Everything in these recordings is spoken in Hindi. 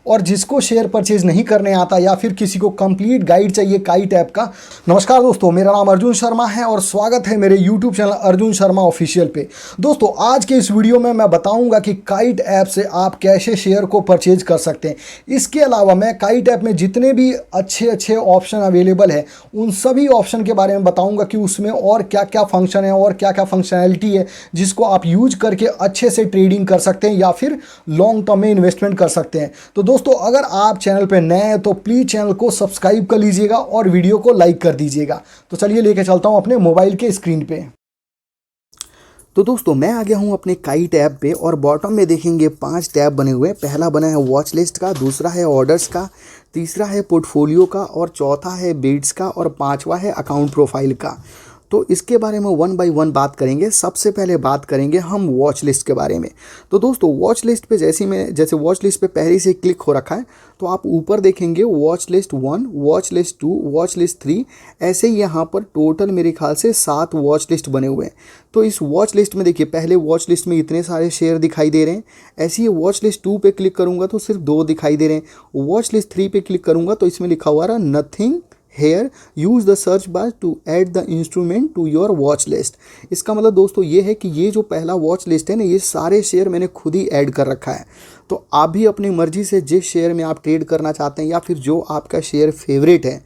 और जिसको शेयर परचेज नहीं करने आता या फिर किसी को कंप्लीट गाइड चाहिए काइट ऐप का। नमस्कार दोस्तों, मेरा नाम अर्जुन शर्मा है और स्वागत है मेरे YouTube channel Arjun Sharma official पे। दोस्तों, आज के इस वीडियो में मैं बताऊंगा कि काइट ऐप से आप कैसे शेयर को परचेज कर सकते हैं। इसके अलावा मैं काइट ऐप में जितने भी अच्छे ऑप्शन अवेलेबल है उन सभी ऑप्शन के बारे में बताऊंगा कि उसमें और क्या क्या फंक्शन है और क्या क्या फंक्शनैलिटी है जिसको आप यूज करके अच्छे से ट्रेडिंग कर सकते हैं या फिर लॉन्ग टर्म में इन्वेस्टमेंट कर सकते हैं। तो दोस्तों, अगर आप चैनल पे नए हैं तो प्लीज़ चैनल को सब्सक्राइब कर लीजिएगा और वीडियो को लाइक कर दीजिएगा। तो चलिए लेके चलता हूँ अपने मोबाइल के स्क्रीन पे। तो दोस्तों, मैं आ गया हूँ अपने काइट ऐप पे और बॉटम में देखेंगे 5 टैब बने हुए हैं। पहला बना है वॉच लिस्ट का, दूसरा है ऑर्डर्स का, तीसरा है पोर्टफोलियो का और चौथा है बीट्स का और पांचवा है अकाउंट प्रोफाइल का। तो इसके बारे में वन बाय वन बात करेंगे। सबसे पहले बात करेंगे हम वॉच लिस्ट के बारे में। तो दोस्तों, वॉच लिस्ट पे जैसे वॉच लिस्ट पे पहले से क्लिक हो रखा है तो आप ऊपर देखेंगे watch list 1, watch list 2, watch list 3, ऐसे ही यहाँ पर टोटल मेरे ख्याल से 7 वॉच लिस्ट बने हुए हैं। तो इस वॉच लिस्ट में देखिए, पहले वॉच लिस्ट में इतने सारे शेयर दिखाई दे रहे हैं। ऐसे ही वॉच लिस्ट 2 पे क्लिक करूँगा तो सिर्फ 2 दिखाई दे रहे हैं। वॉच लिस्ट 3 पे क्लिक करूँगा तो इसमें लिखा हुआ रहा nothing here, use the search bar to add the instrument to your watch list. इसका मतलब दोस्तों ये है कि ये जो पहला वॉच लिस्ट है ना, ये सारे शेयर मैंने खुद ही ऐड कर रखा है। तो आप भी अपनी मर्जी से जिस शेयर में आप ट्रेड करना चाहते हैं या फिर जो आपका शेयर फेवरेट है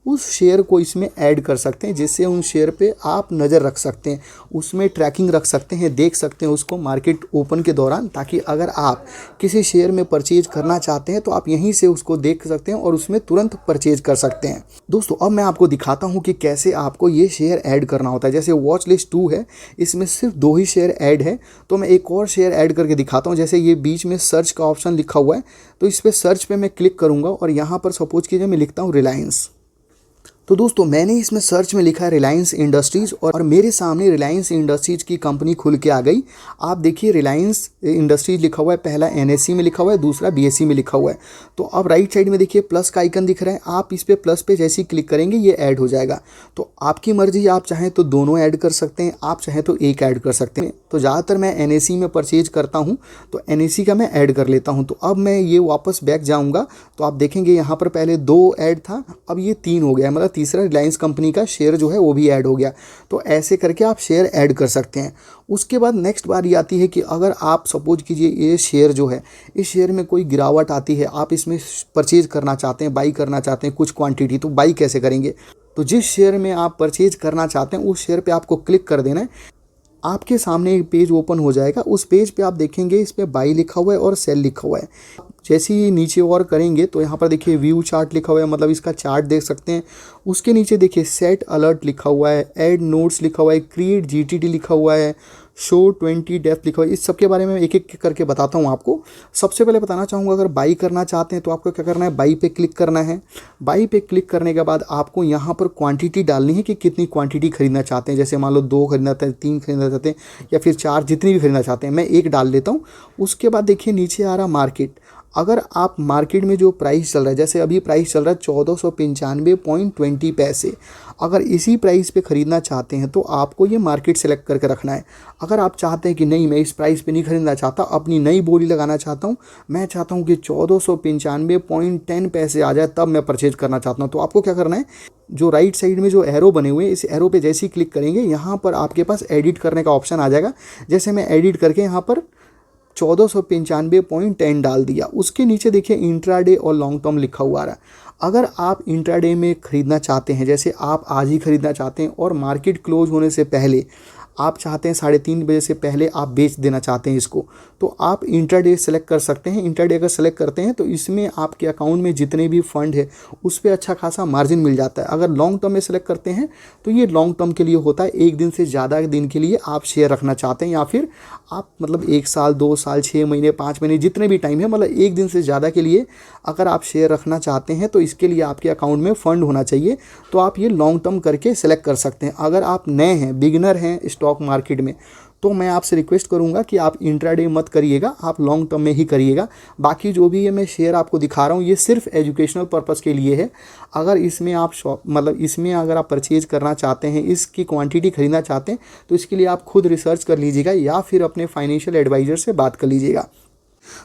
उस शेयर को इसमें ऐड कर सकते हैं, जिससे उन शेयर पे आप नज़र रख सकते हैं, उसमें ट्रैकिंग रख सकते हैं, देख सकते हैं उसको मार्केट ओपन के दौरान, ताकि अगर आप किसी शेयर में परचेज करना चाहते हैं तो आप यहीं से उसको देख सकते हैं और उसमें तुरंत परचेज कर सकते हैं। दोस्तों, अब मैं आपको दिखाता हूँ कि कैसे आपको ये शेयर ऐड करना होता है। जैसे वॉच लिस्ट 2 है, इसमें सिर्फ 2 ही शेयर ऐड है, तो मैं एक और शेयर ऐड करके दिखाता हूँ। जैसे ये बीच में सर्च का ऑप्शन लिखा हुआ है, तो इस पर सर्च पे मैं क्लिक करूँगा और यहाँ पर सपोज कीजिए मैं लिखता हूँ रिलायंस। तो दोस्तों, मैंने इसमें सर्च में लिखा है रिलायंस इंडस्ट्रीज़ और मेरे सामने रिलायंस इंडस्ट्रीज़ की कंपनी खुल के आ गई। आप देखिए, रिलायंस इंडस्ट्रीज लिखा हुआ है, पहला एनएससी में लिखा हुआ है, दूसरा बीएससी में लिखा हुआ है। तो अब राइट साइड में देखिए प्लस का आइकन दिख रहा है, आप इस पर प्लस पे जैसे ही क्लिक करेंगे ये ऐड हो जाएगा। तो आपकी मर्जी, आप चाहें तो दोनों ऐड कर सकते हैं, आप चाहें तो एक ऐड कर सकते हैं। तो ज़्यादातर मैं एनएससी में परचेज करता हूँ तो एनएससी का मैं ऐड कर लेता हूँ। तो अब मैं ये वापस बैक जाऊँगा तो आप देखेंगे यहाँ पर पहले 2 ऐड था, अब ये 3 हो गया, मतलब तीसरा रिलायंस कंपनी का शेयर जो है वो भी ऐड हो गया। तो ऐसे करके आप शेयर ऐड कर सकते हैं। उसके बाद नेक्स्ट बारी आती है कि अगर आप सपोज कीजिए ये शेयर जो है, इस शेयर में कोई गिरावट आती है, आप इसमें परचेज करना चाहते हैं, बाई करना चाहते हैं कुछ क्वांटिटी, तो बाई कैसे करेंगे? तो जिस शेयर में आप परचेज करना चाहते हैं उस शेयर पे आपको क्लिक कर देना है। आपके सामने एक पेज ओपन हो जाएगा, उस पेज पे आप देखेंगे इस पे बाई लिखा हुआ है और सेल लिखा हुआ है। जैसे ही नीचे और करेंगे तो यहाँ पर देखिए व्यू चार्ट लिखा हुआ है, मतलब इसका चार्ट देख सकते हैं। उसके नीचे देखिए सेट अलर्ट लिखा हुआ है, ऐड नोट्स लिखा हुआ है, क्रिएट जीटीडी लिखा हुआ है, शो 20 डेप्थ लिखा हुआ है। इस सब के बारे में एक एक करके बताता हूँ आपको। सबसे पहले बताना चाहूँगा, अगर बाई करना चाहते हैं तो आपको क्या करना है, बाई पे क्लिक करना है। बाई पे क्लिक करने के बाद आपको यहाँ पर क्वांटिटी डालनी है कि कितनी क्वांटिटी खरीदना चाहते हैं। जैसे मान लो 2 खरीदना चाहते हैं, 3 खरीदना चाहते हैं या फिर 4, जितनी भी खरीदना चाहते हैं। मैं 1 डाल लेता हूँ। उसके बाद देखिए नीचे आ रहा मार्केट। अगर आप मार्केट में जो प्राइस चल रहा है, जैसे अभी प्राइस चल रहा है 1495.20 पैसे, अगर इसी प्राइस पे ख़रीदना चाहते हैं तो आपको ये मार्केट सेलेक्ट करके रखना है। अगर आप चाहते हैं कि नहीं, मैं इस प्राइस पे नहीं खरीदना चाहता, अपनी नई बोली लगाना चाहता हूँ, मैं चाहता हूँ कि 1495.10 पैसे आ जाए तब मैं परचेज करना चाहता हूँ, तो आपको क्या करना है, जो राइट साइड में जो एरो बने हुए हैं, इस एरो पे जैसे ही क्लिक करेंगे यहाँ पर आपके पास एडिट करने का ऑप्शन आ जाएगा। जैसे मैं एडिट करके यहाँ पर 1495.10 डाल दिया। उसके नीचे देखिए इंट्राडे और लॉन्ग टर्म लिखा हुआ आ रहा है। अगर आप इंट्राडे में ख़रीदना चाहते हैं, जैसे आप आज ही ख़रीदना चाहते हैं और मार्केट क्लोज होने से पहले आप चाहते हैं 3:30 बजे से पहले आप बेच देना चाहते हैं इसको, तो आप इंट्राडे सेलेक्ट कर सकते हैं। इंट्राडे अगर सेलेक्ट करते हैं तो इसमें आपके अकाउंट में जितने भी फंड है उस पर अच्छा खासा मार्जिन मिल जाता है। अगर लॉन्ग टर्म में सेलेक्ट करते हैं तो ये लॉन्ग टर्म के लिए होता है, 1 दिन से ज़्यादा दिन के लिए आप शेयर रखना चाहते हैं या फिर आप मतलब 1 साल, 2 साल, 6 महीने, 5 महीने, जितने भी टाइम है, मतलब 1 दिन से ज़्यादा के लिए अगर आप शेयर रखना चाहते हैं तो इसके लिए आपके अकाउंट में फ़ंड होना चाहिए। तो आप ये लॉन्ग टर्म करके सेलेक्ट कर सकते हैं। अगर आप नए हैं, बिगिनर हैं स्टॉक मार्केट में, तो मैं आपसे रिक्वेस्ट करूंगा कि आप इंट्राडे मत करिएगा, आप लॉन्ग टर्म में ही करिएगा। बाकी जो भी है मैं शेयर आपको दिखा रहा हूँ ये सिर्फ एजुकेशनल पर्पस के लिए है। अगर इसमें आप इसमें अगर आप परचेज करना चाहते हैं, इसकी क्वांटिटी खरीदना चाहते हैं, तो इसके लिए आप खुद रिसर्च कर लीजिएगा या फिर अपने फाइनेंशियल एडवाइज़र से बात कर लीजिएगा।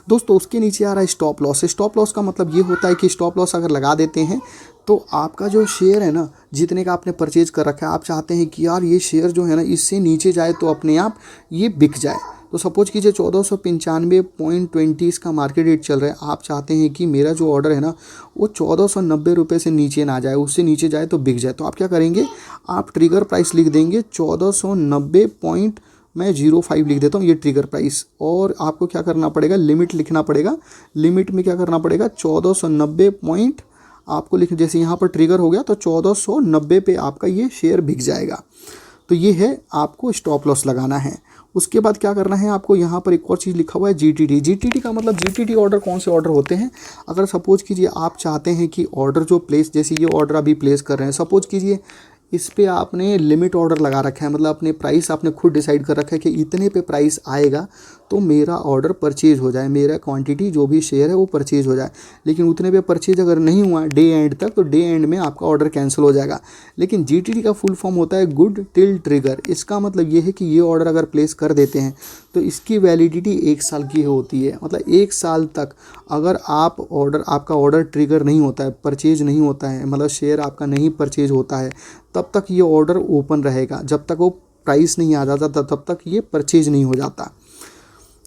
दोस्तों उसके नीचे आ रहा है स्टॉप लॉस। स्टॉप लॉस का मतलब ये होता है कि स्टॉप लॉस अगर लगा देते हैं तो आपका जो शेयर है ना, जितने का आपने परचेज कर रखा है, आप चाहते हैं कि यार ये शेयर जो है ना इससे नीचे जाए तो अपने आप ये बिक जाए। तो सपोज कीजिए 1495.20 इसका मार्केट रेट चल रहा है, आप चाहते हैं कि मेरा जो ऑर्डर है ना वो 1490 रुपये से नीचे ना जाए, उससे नीचे जाए तो बिक जाए। तो आप क्या करेंगे, आप ट्रिगर प्राइस लिख देंगे 1490.05 लिख देता हूँ, ये ट्रिगर प्राइस। और आपको क्या करना पड़ेगा, लिमिट लिखना पड़ेगा। लिमिट में क्या करना पड़ेगा, 1490 पॉइंट आपको लिख, जैसे यहाँ पर ट्रिगर हो गया तो 1490 पे आपका ये शेयर बिक जाएगा। तो ये है, आपको स्टॉप लॉस लगाना है। उसके बाद क्या करना है आपको, यहाँ पर एक और चीज़ लिखा हुआ है जीटीटी। जीटीटी का मतलब, जीटीटी ऑर्डर कौन से ऑर्डर होते हैं, अगर सपोज कीजिए आप चाहते हैं कि ऑर्डर जो प्लेस, जैसे ये ऑर्डर अभी प्लेस कर रहे हैं, सपोज कीजिए इस पे आपने लिमिट ऑर्डर लगा रखा है, मतलब अपने प्राइस आपने खुद डिसाइड कर रखा है कि इतने पे प्राइस आएगा तो मेरा ऑर्डर परचेज हो जाए, मेरा क्वांटिटी जो भी शेयर है वो परचेज हो जाए। लेकिन उतने पे परचेज अगर नहीं हुआ डे एंड तक, तो डे एंड में आपका ऑर्डर कैंसिल हो जाएगा। लेकिन जीटीटी का फुल फॉर्म होता है गुड टिल ट्रिगर। इसका मतलब ये है कि ये ऑर्डर अगर प्लेस कर देते हैं तो इसकी वैलिडिटी 1 साल की होती है। मतलब 1 साल तक अगर आपका ऑर्डर ट्रिगर नहीं होता है, परचेज नहीं होता है, मतलब शेयर आपका नहीं परचेज होता है, तब तक ये ऑर्डर ओपन रहेगा। जब तक वो प्राइस नहीं आ जाता तब तक ये परचेज नहीं हो जाता।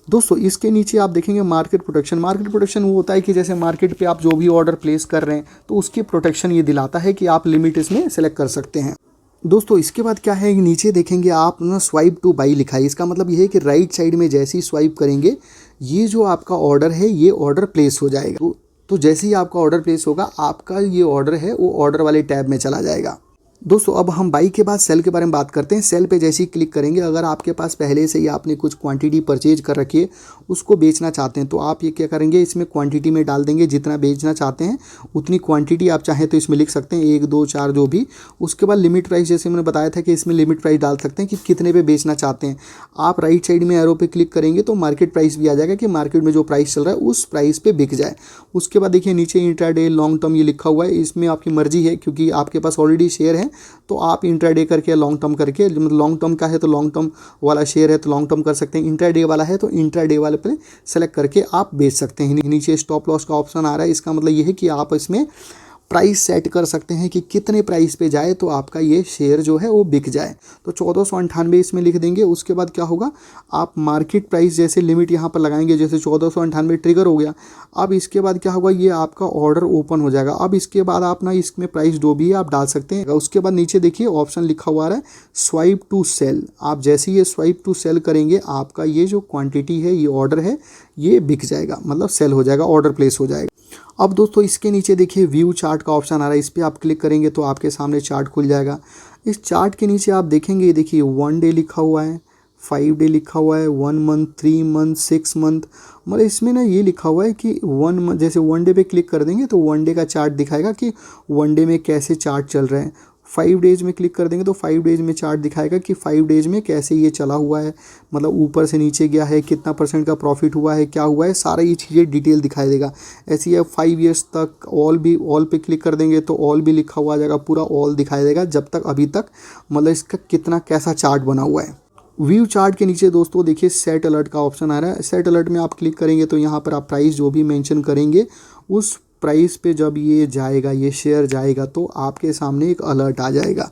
दोस्तों इसके नीचे आप देखेंगे मार्केट प्रोटेक्शन। मार्केट प्रोटेक्शन वो होता है कि जैसे मार्केट पे आप जो भी ऑर्डर प्लेस कर रहे हैं तो उसकी प्रोटेक्शन ये दिलाता है कि आप लिमिट इसमें सेलेक्ट कर सकते हैं। दोस्तों इसके बाद क्या है, नीचे देखेंगे आप ना स्वाइप टू बाई लिखा है। इसका मतलब ये है कि राइट साइड में जैसे ही स्वाइप करेंगे ये जो आपका ऑर्डर है ये ऑर्डर प्लेस हो जाएगा। तो जैसे ही आपका ऑर्डर प्लेस होगा, आपका ये ऑर्डर है वो ऑर्डर वाले टैब में चला जाएगा। दोस्तों अब हम बाई के बाद सेल के बारे में बात करते हैं। सेल पे जैसे ही क्लिक करेंगे, अगर आपके पास पहले से ही आपने कुछ क्वांटिटी परचेज कर रखी है, उसको बेचना चाहते हैं, तो आप ये क्या करेंगे, इसमें क्वांटिटी में डाल देंगे जितना बेचना चाहते हैं उतनी क्वांटिटी आप चाहें तो इसमें लिख सकते हैं, 1 2 4 जो भी। उसके बाद लिमिट प्राइस, जैसे मैंने बताया था कि इसमें लिमिट प्राइस डाल सकते हैं कि कितने पे बेचना चाहते हैं। आप राइट साइड में एरो पे क्लिक करेंगे तो मार्केट प्राइस भी आ जाएगा कि मार्केट में जो प्राइस चल रहा है उस प्राइस पे बिक जाए। उसके बाद देखिए नीचे इंट्राडे लॉन्ग टर्म ये लिखा हुआ है। इसमें आपकी मर्जी है, क्योंकि आपके पास ऑलरेडी शेयर है तो आप इंट्राडे करके लॉन्ग टर्म करके, मतलब लॉन्ग टर्म का है तो लॉन्ग टर्म वाला शेयर है तो लॉन्ग टर्म कर सकते हैं, इंट्राडे वाला है तो इंट्राडे वाले पे सेलेक्ट करके आप बेच सकते हैं। नीचे स्टॉप लॉस का ऑप्शन आ रहा है। इसका मतलब ये है कि आप इसमें प्राइस सेट कर सकते हैं कि कितने प्राइस पे जाए तो आपका ये शेयर जो है वो बिक जाए। तो 1498 इसमें लिख देंगे। उसके बाद क्या होगा, आप मार्केट प्राइस जैसे लिमिट यहाँ पर लगाएंगे, जैसे 1498 ट्रिगर हो गया। अब इसके बाद क्या होगा, ये आपका ऑर्डर ओपन हो जाएगा। अब इसके बाद आप ना इसमें प्राइस जो भी है आप डाल सकते हैं। उसके बाद नीचे देखिए ऑप्शन लिखा हुआ है स्वाइप टू सेल। आप जैसे ये स्वाइप टू सेल करेंगे, आपका ये जो क्वांटिटी है, ये ऑर्डर है, ये बिक जाएगा, मतलब सेल हो जाएगा, ऑर्डर प्लेस हो जाएगा। अब दोस्तों इसके नीचे देखिए व्यू चार्ट का ऑप्शन आ रहा है। इस पर आप क्लिक करेंगे तो आपके सामने चार्ट खुल जाएगा। इस चार्ट के नीचे आप देखेंगे, ये देखिए 1 डे लिखा हुआ है, 5 डे लिखा हुआ है, 1 मंथ, 3 मंथ, 6 मंथ। मतलब इसमें ना ये लिखा हुआ है कि 1 मंथ, जैसे 1 डे पे क्लिक कर देंगे तो 1 डे का चार्ट दिखाएगा कि 1 डे में कैसे चार्ट चल रहे हैं। 5 डेज़ में क्लिक कर देंगे तो 5 डेज़ में चार्ट दिखाएगा कि 5 डेज़ में कैसे ये चला हुआ है, मतलब ऊपर से नीचे गया है, कितना % का प्रॉफिट हुआ है, क्या हुआ है, सारा ये चीज़ें डिटेल दिखाई देगा। ऐसे ही 5 ईयर्स तक ऑल पे क्लिक कर देंगे तो ऑल भी लिखा हुआ आ जाएगा, पूरा ऑल दिखाई देगा जब तक अभी तक, मतलब इसका कितना कैसा चार्ट बना हुआ है। व्यू चार्ट के नीचे दोस्तों देखिए सेट अलर्ट का ऑप्शन आ रहा है। सेट अलर्ट में आप क्लिक करेंगे तो यहाँ पर आप प्राइस जो भी मेंशन करेंगे उस प्राइस पे जब ये जाएगा, ये शेयर जाएगा, तो आपके सामने एक अलर्ट आ जाएगा।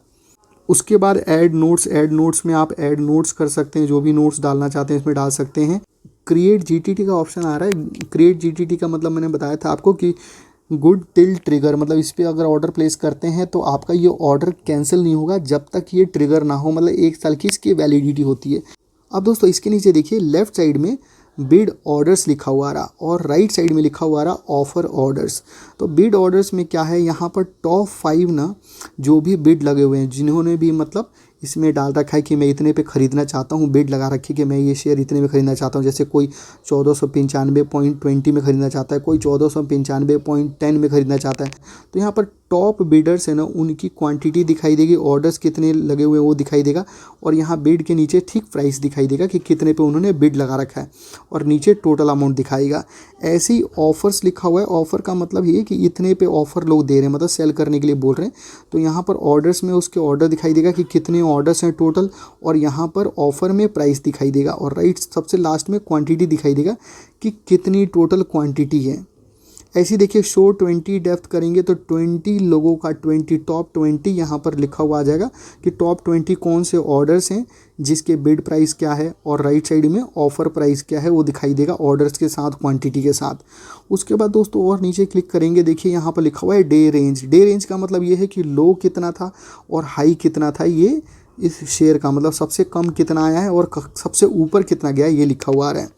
उसके बाद ऐड नोट्स में आप ऐड नोट्स कर सकते हैं, जो भी नोट्स डालना चाहते हैं इसमें डाल सकते हैं। क्रिएट जीटीटी का ऑप्शन आ रहा है। क्रिएट जीटीटी का मतलब मैंने बताया था आपको कि गुड टिल ट्रिगर, मतलब इस पर अगर ऑर्डर प्लेस करते हैं तो आपका ये ऑर्डर कैंसिल नहीं होगा जब तक ये ट्रिगर ना हो, मतलब 1 साल की इसकी वैलिडिटी होती है। अब दोस्तों इसके नीचे देखिए लेफ्ट साइड में बिड ऑर्डर्स लिखा हुआ रहा और राइट साइड में लिखा हुआ रहा ऑफर ऑर्डर्स। तो बिड ऑर्डर्स में क्या है, यहाँ पर टॉप 5 ना जो भी बिड लगे हुए हैं, जिन्होंने भी मतलब इसमें डाल रखा है कि मैं इतने पे ख़रीदना चाहता हूँ, बिड लगा रखी है कि मैं ये शेयर इतने में ख़रीदना चाहता हूँ। जैसे कोई 1495.20 में ख़रीदना चाहता है, कोई 1495.10 में ख़रीदना चाहता है। तो यहाँ पर टॉप बिडर्स है ना उनकी क्वांटिटी दिखाई देगी, ऑर्डर्स कितने लगे हुए हैं वो दिखाई देगा, और यहाँ बिड के नीचे ठीक प्राइस दिखाई देगा कि कितने पे उन्होंने बिड लगा रखा है, और नीचे टोटल अमाउंट दिखाएगा। ऐसे ही ऑफर्स लिखा हुआ है। ऑफर का मतलब ये कि इतने पे ऑफर लोग दे रहे हैं, मतलब सेल करने के लिए बोल रहे हैं। तो यहाँ पर ऑर्डर्स में उसके ऑर्डर दिखाई देगा कि कितने ऑर्डर्स हैं टोटल, और यहाँ पर ऑफर में प्राइस दिखाई देगा, और राइट सबसे लास्ट में क्वांटिटी दिखाई देगा कि कितनी टोटल क्वांटिटी है। ऐसे देखिए शो 20 डेप्थ करेंगे तो 20 लोगों का 20 टॉप 20 यहाँ पर लिखा हुआ आ जाएगा कि टॉप 20 कौन से ऑर्डर्स हैं, जिसके बिड प्राइस क्या है, और राइट साइड में ऑफ़र प्राइस क्या है वो दिखाई देगा ऑर्डर्स के साथ, क्वांटिटी के साथ। उसके बाद दोस्तों और नीचे क्लिक करेंगे, देखिए यहाँ पर लिखा हुआ है डे रेंज। डे रेंज का मतलब ये है कि लो कितना था और हाई कितना था, ये इस शेयर का मतलब सबसे कम कितना आया है और सबसे ऊपर कितना गया है, ये लिखा हुआ आ रहा है।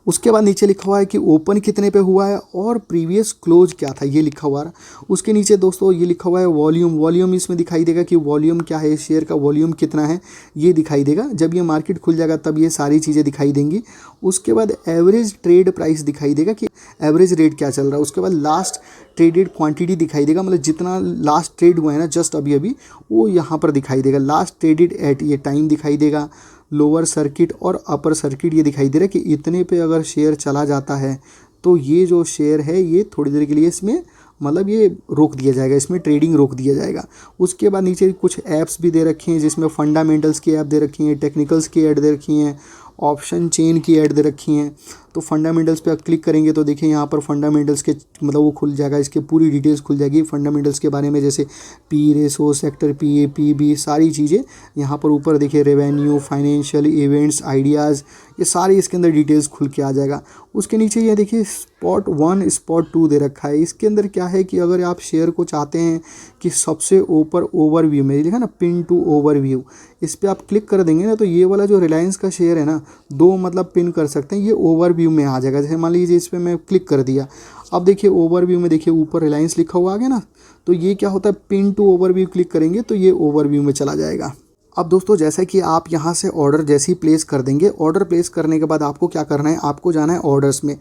उसके बाद नीचे लिखा हुआ है कि ओपन कितने पे हुआ है और प्रीवियस क्लोज क्या था, ये लिखा हुआ है। उसके नीचे दोस्तों ये लिखा हुआ है वॉल्यूम। वॉल्यूम इसमें दिखाई देगा कि वॉल्यूम क्या है, शेयर का वॉल्यूम कितना है, ये दिखाई देगा। जब ये मार्केट खुल जाएगा तब ये सारी चीज़ें दिखाई देंगी। उसके बाद एवरेज ट्रेड प्राइस दिखाई देगा कि एवरेज रेट क्या चल रहा है। उसके बाद लास्ट ट्रेडेड क्वांटिटी दिखाई देगा, मतलब जितना लास्ट ट्रेड हुआ है ना जस्ट अभी अभी, वो यहाँ पर दिखाई देगा। लास्ट ट्रेडेड एट, ये टाइम दिखाई देगा। लोअर सर्किट और अपर सर्किट ये दिखाई दे रहा है कि इतने पे अगर शेयर चला जाता है तो ये जो शेयर है ये थोड़ी देर के लिए इसमें मतलब ये रोक दिया जाएगा, इसमें ट्रेडिंग रोक दिया जाएगा। उसके बाद नीचे कुछ ऐप्स भी दे रखी हैं, जिसमें फंडामेंटल्स की ऐप दे रखी हैं, टेक्निकल्स की ऐड दे रखी हैं, ऑप्शन चेन की ऐड दे रखी हैं। तो फंडामेंटल्स पे आप क्लिक करेंगे तो देखिए यहाँ पर फंडामेंटल्स के मतलब वो खुल जाएगा, इसके पूरी डिटेल्स खुल जाएगी फंडामेंटल्स के बारे में, जैसे P ratio, sector P A, P B, सारी चीज़ें यहाँ पर ऊपर देखिए, रेवेन्यू, फाइनेंशियल, इवेंट्स, आइडियाज़, ये सारी इसके अंदर डिटेल्स खुल के आ जाएगा। उसके नीचे ये देखिए स्पॉट 1 स्पॉट 2 दे रखा है। इसके अंदर क्या है कि अगर आप शेयर को चाहते हैं कि सबसे ऊपर ओवरव्यू में लिखा ना पिन टू ओवरव्यू, इस पर आप क्लिक कर देंगे ना तो ये वाला जो रिलायंस का शेयर है ना, 2 मतलब पिन कर सकते हैं, ये ओवरव्यू में आ जाएगा। जैसे मान लीजिए इस पर मैं क्लिक कर दिया, अब देखिए ओवरव्यू में देखिए ऊपर रिलायंस लिखा हुआ आ गया ना, तो ये क्या होता है, पिन टू ओवरव्यू क्लिक करेंगे तो ये ओवरव्यू में चला जाएगा। अब दोस्तों जैसे कि आप यहाँ से ऑर्डर जैसे ही प्लेस कर देंगे, ऑर्डर प्लेस करने के बाद आपको क्या करना है, आपको जाना है ऑर्डर्स में।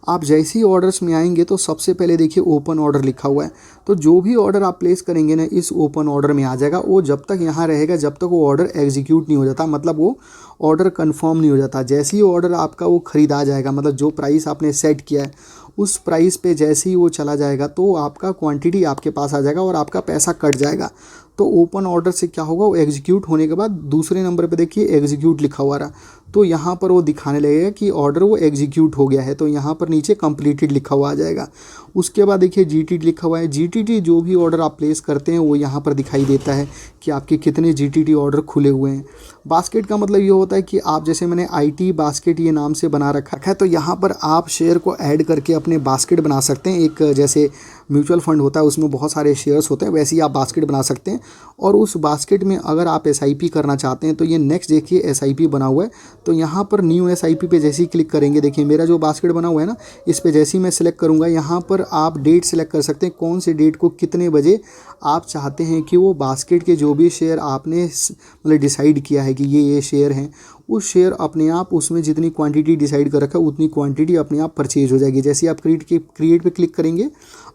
आप जैसे ही ऑर्डर्स में आएंगे तो सबसे पहले देखिए ओपन ऑर्डर लिखा हुआ है, तो जो भी ऑर्डर आप प्लेस करेंगे ना इस ओपन ऑर्डर में आ जाएगा। वो जब तक यहाँ रहेगा जब तक वो ऑर्डर एग्जीक्यूट नहीं हो जाता, मतलब वो ऑर्डर कंफर्म नहीं हो जाता। जैसे ही ऑर्डर आपका वो खरीदा जाएगा, मतलब जो प्राइस आपने सेट किया है उस प्राइस पे जैसे ही वो चला जाएगा तो आपका क्वांटिटी आपके पास आ जाएगा और आपका पैसा कट जाएगा। तो ओपन ऑर्डर से क्या होगा, वो एग्जीक्यूट होने के बाद दूसरे नंबर पे देखिए एग्जीक्यूट लिखा हुआ रहा, तो यहाँ पर वो दिखाने लगेगा कि ऑर्डर वो एग्जीक्यूट हो गया है, तो यहाँ पर नीचे कंप्लीटेड लिखा हुआ आ जाएगा। उसके बाद देखिए जीटीटी लिखा हुआ है। जीटीटी जो भी ऑर्डर आप प्लेस करते हैं वो यहाँ पर दिखाई देता है कि आपके कितने जीटीटी ऑर्डर खुले हुए हैं। बास्केट का मतलब ये होता है कि आप जैसे मैंने आईटी बास्केट ये नाम से बना रखा है, तो यहाँ पर आप शेयर को ऐड करके अपने बास्केट बना सकते हैं। एक जैसे म्यूचुअल फंड होता है उसमें बहुत सारे शेयर्स होते हैं, वैसे ही आप बास्केट बना सकते हैं। और उस बास्केट में अगर आप एसआईपी करना चाहते हैं तो ये नेक्स्ट देखिए एसआईपी बना हुआ है, तो यहाँ पर न्यू एसआईपी पे जैसे ही क्लिक करेंगे, देखिए मेरा जो बास्केट बना हुआ है ना, इस पे जैसे ही मैं सिलेक्ट करूँगा यहाँ पर आप डेट सेलेक्ट कर सकते हैं, कौन से डेट को कितने बजे आप चाहते हैं कि वो बास्केट के जो भी शेयर आपने मतलब डिसाइड किया है कि ये शेयर हैं, उस शेयर अपने आप उसमें जितनी क्वांटिटी डिसाइड कर रखा है उतनी क्वांटिटी अपने आप परचेज हो जाएगी। जैसे आप क्रिएट पे क्लिक करेंगे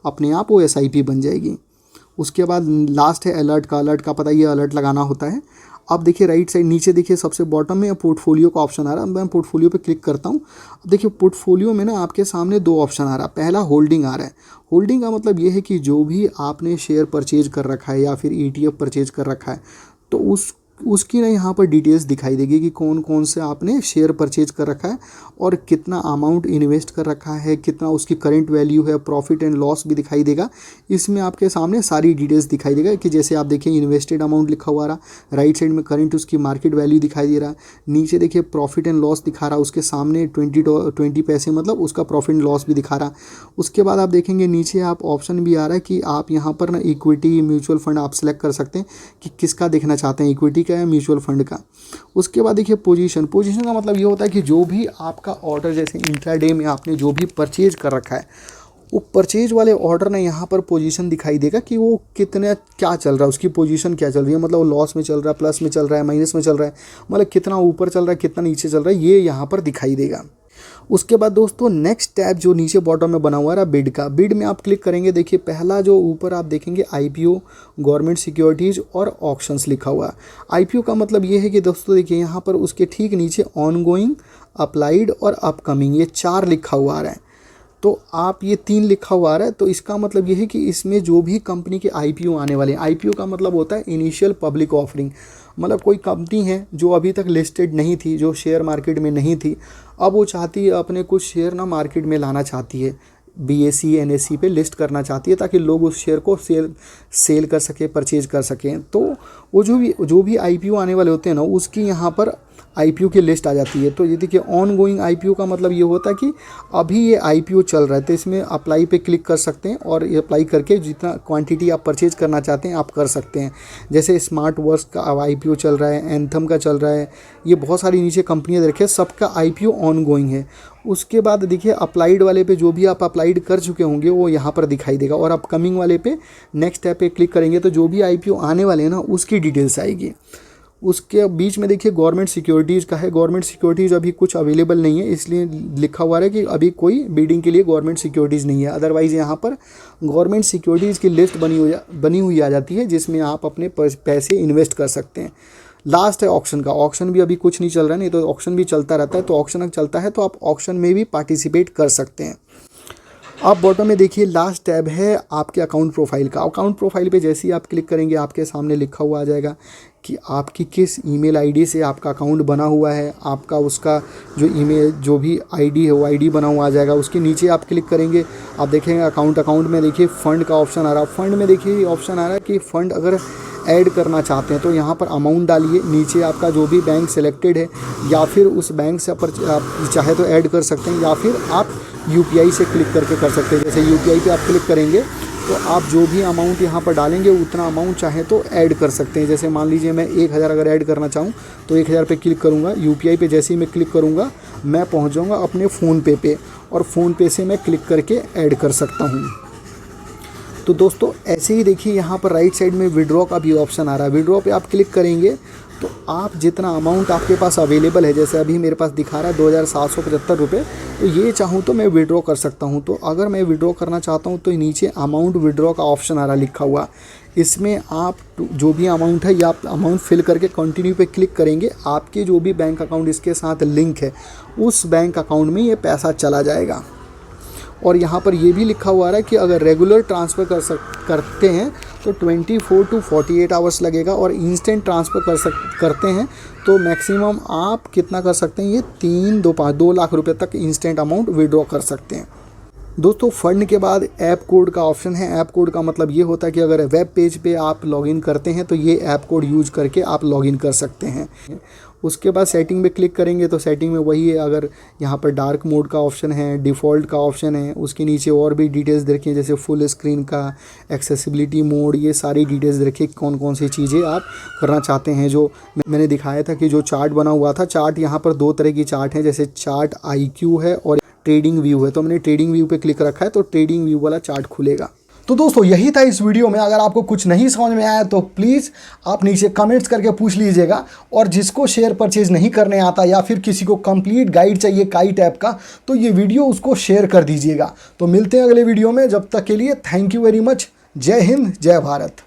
अपने आप वो एसआईपी बन जाएगी। उसके बाद लास्ट है अलर्ट का। अलर्ट का पता ही है, अलर्ट लगाना होता है। अब देखिए राइट साइड नीचे देखिए सबसे बॉटम में पोर्टफोलियो का ऑप्शन आ रहा है। मैं पोर्टफोलियो पे क्लिक करता हूँ। अब देखिए पोर्टफोलियो में ना आपके सामने 2 ऑप्शन आ रहा है। पहला होल्डिंग आ रहा है। होल्डिंग का मतलब ये है कि जो भी आपने शेयर परचेज कर रखा है या फिर ETF परचेज कर रखा है तो उसकी ना यहाँ पर डिटेल्स दिखाई देगी कि कौन कौन से आपने शेयर परचेज कर रखा है और कितना अमाउंट इन्वेस्ट कर रखा है, कितना उसकी करंट वैल्यू है, प्रॉफिट एंड लॉस भी दिखाई देगा। इसमें आपके सामने सारी डिटेल्स दिखाई देगा कि जैसे आप देखिए इन्वेस्टेड अमाउंट लिखा हुआ रहा, राइट साइड में करंट उसकी मार्केट वैल्यू दिखाई दे रहा, नीचे देखिए प्रॉफिट एंड लॉस दिखा रहा, उसके सामने 20 पैसे मतलब उसका प्रॉफिट एंड लॉस भी दिखा रहा। उसके बाद आप देखेंगे नीचे आप ऑप्शन भी आ रहा है कि आप यहाँ पर ना इक्विटी म्यूचुअल फंड आप सेलेक्ट कर सकते हैं कि किसका देखना चाहते हैं, इक्विटी का या म्यूचुअल फंड का। उसके बाद देखिए पोजीशन का मतलब ये होता है कि जो भी आपका ऑर्डर जैसे इंट्राडे में आपने जो भी परचेज कर रखा है वो परचेज वाले ऑर्डर ने यहाँ पर पोजीशन दिखाई देगा कि वो कितने क्या चल रहा है, उसकी पोजीशन क्या चल रही है, मतलब वो लॉस में चल रहा है, प्लस में चल रहा है, माइनस में चल रहा है, मतलब कितना ऊपर चल रहा है, कितना नीचे चल रहा है, ये यहाँ पर दिखाई देगा। उसके बाद दोस्तों नेक्स्ट टैब जो नीचे बॉटम में बना हुआ है बिड का, बिड में आप क्लिक करेंगे। देखिए पहला जो ऊपर आप देखेंगे IPO, गवर्नमेंट सिक्योरिटीज़ और ऑक्शंस लिखा हुआ है। IPO का मतलब ये है कि दोस्तों देखिए यहाँ पर उसके ठीक नीचे ऑनगोइंग, अप्लाइड और अपकमिंग, ये 4 लिखा हुआ आ रहा है। तो आप ये 3 लिखा हुआ आ रहा है, तो इसका मतलब ये है कि इसमें जो भी कंपनी के IPO आने वाले हैं, IPO का मतलब होता है इनिशियल पब्लिक ऑफरिंग, मतलब कोई कंपनी है जो अभी तक लिस्टेड नहीं थी, जो शेयर मार्केट में नहीं थी, अब वो चाहती है अपने कुछ शेयर ना मार्केट में लाना चाहती है, BSE NSE पे लिस्ट करना चाहती है ताकि लोग उस शेयर को सेल कर सकें, परचेज कर सकें। तो वो जो भी IPO आने वाले होते हैं ना, उसकी यहाँ पर IPO की लिस्ट आ जाती है। तो ये देखिए ऑन गोइंग IPO का मतलब ये होता है कि अभी ये IPO चल रहा है, तो इसमें अप्लाई पे क्लिक कर सकते हैं और ये अप्लाई करके जितना क्वांटिटी आप परचेज करना चाहते हैं आप कर सकते हैं। जैसे स्मार्ट वर्क्स का IPO चल रहा है, एंथम का चल रहा है, ये बहुत सारी नीचे कंपनियाँ रखे, सबका IPO ऑन गोइंग है। उसके बाद देखिए अप्लाइड वाले पे जो भी आप अप्लाइड कर चुके होंगे वो यहाँ पर दिखाई देगा, और अपकमिंग वाले पे नेक्स्ट टैब पे क्लिक करेंगे तो जो भी IPO आने वाले हैं ना उसकी डिटेल्स आएगी। उसके बीच में देखिए गवर्नमेंट सिक्योरिटीज़ का है। गवर्नमेंट सिक्योरिटीज़ अभी कुछ अवेलेबल नहीं है, इसलिए लिखा हुआ है कि अभी कोई बिडिंग के लिए गवर्नमेंट सिक्योरिटीज़ नहीं है। अदरवाइज़ यहाँ पर गवर्नमेंट सिक्योरिटीज़ की लिस्ट बनी हुई आ जाती है, जिसमें आप अपने पैसे इन्वेस्ट कर सकते हैं। लास्ट है ऑक्शन का। ऑक्शन भी अभी कुछ नहीं चल रहा है, नहीं तो ऑक्शन भी चलता रहता है, तो ऑक्शन अगर चलता है तो आप ऑक्शन में भी पार्टिसिपेट कर सकते हैं। आप बॉटम में देखिए लास्ट टैब है आपके अकाउंट प्रोफाइल का। अकाउंट प्रोफाइल पे जैसे ही आप क्लिक करेंगे आपके सामने लिखा हुआ आ जाएगा कि आपकी किस ईमेल आईडी से आपका अकाउंट बना हुआ है। आपका उसका जो ईमेल जो भी आईडी है वो आईडी बना हुआ आ जाएगा। उसके नीचे आप क्लिक करेंगे, आप देखेंगे अकाउंट में देखिए फ़ंड का ऑप्शन आ रहा है। फ़ंड में देखिए ऑप्शन आ रहा है कि फ़ंड अगर ऐड करना चाहते हैं तो यहाँ पर अमाउंट डालिए। नीचे आपका जो भी बैंक सिलेक्टेड है या फिर उस बैंक से आप चाहे तो ऐड कर सकते हैं, या फिर आप UPI से क्लिक करके कर सकते हैं। जैसे UPI पे आप क्लिक करेंगे तो आप जो भी अमाउंट यहाँ पर डालेंगे उतना अमाउंट चाहे तो ऐड कर सकते हैं। जैसे मान लीजिए मैं 1000 अगर ऐड करना चाहूँ तो 1000 पे क्लिक करूँगा। UPI पे जैसे ही मैं क्लिक करूँगा मैं पहुँच जाऊँगा अपने फ़ोनपे पे, और फ़ोनपे से मैं क्लिक करके ऐड कर सकता हूँ। तो दोस्तों ऐसे ही देखिए यहाँ पर राइट साइड में विड्रॉ का भी ऑप्शन आ रहा है। विड्रॉ पे आप क्लिक करेंगे तो आप जितना अमाउंट आपके पास अवेलेबल है, जैसे अभी मेरे पास दिखा रहा है 2775 रुपये, तो ये चाहूँ तो मैं विड्रॉ कर सकता हूँ। तो अगर मैं विड्रॉ करना चाहता हूँ तो नीचे अमाउंट विड्रॉ का ऑप्शन आ रहा है लिखा हुआ, इसमें आप जो भी अमाउंट है या आप अमाउंट फिल करके कंटिन्यू पे क्लिक करेंगे, आपके जो भी बैंक अकाउंट इसके साथ लिंक है उस बैंक अकाउंट में ये पैसा चला जाएगा। और यहाँ पर ये भी लिखा हुआ है कि अगर रेगुलर ट्रांसफ़र करते हैं तो 24 to 48 आवर्स लगेगा, और इंस्टेंट ट्रांसफ़र करते हैं तो मैक्सिमम आप कितना कर सकते हैं, ये 2 लाख रुपए तक इंस्टेंट अमाउंट विड्रॉ कर सकते हैं। दोस्तों फंड के बाद ऐप कोड का ऑप्शन है। ऐप कोड का मतलब ये होता है कि अगर वेब पेज पे आप लॉगिन करते हैं तो ये ऐप कोड यूज करके आप लॉगिन कर सकते हैं। उसके बाद सेटिंग में क्लिक करेंगे तो सेटिंग में वही है, अगर यहाँ पर डार्क मोड का ऑप्शन है, डिफ़ॉल्ट का ऑप्शन है, उसके नीचे और भी डिटेल्स देखिए जैसे फुल स्क्रीन का, एक्सेसिबिलिटी मोड, ये सारी डिटेल्स देखिए कौन कौन सी चीज़ें आप करना चाहते हैं। जो मैंने दिखाया था कि जो चार्ट बना हुआ था, चार्ट यहाँ पर 2 तरह की चार्ट है, जैसे चार्ट IQ है और ट्रेडिंग व्यू है। तो मैंने ट्रेडिंग व्यू पे क्लिक रखा है तो ट्रेडिंग व्यू वाला चार्ट खुलेगा। तो दोस्तों यही था इस वीडियो में। अगर आपको कुछ नहीं समझ में आया तो प्लीज़ आप नीचे कमेंट्स करके पूछ लीजिएगा, और जिसको शेयर परचेज नहीं करने आता या फिर किसी को कंप्लीट गाइड चाहिए काइट ऐप का, तो ये वीडियो उसको शेयर कर दीजिएगा। तो मिलते हैं अगले वीडियो में, जब तक के लिए थैंक यू वेरी मच। जय हिंद, जय भारत।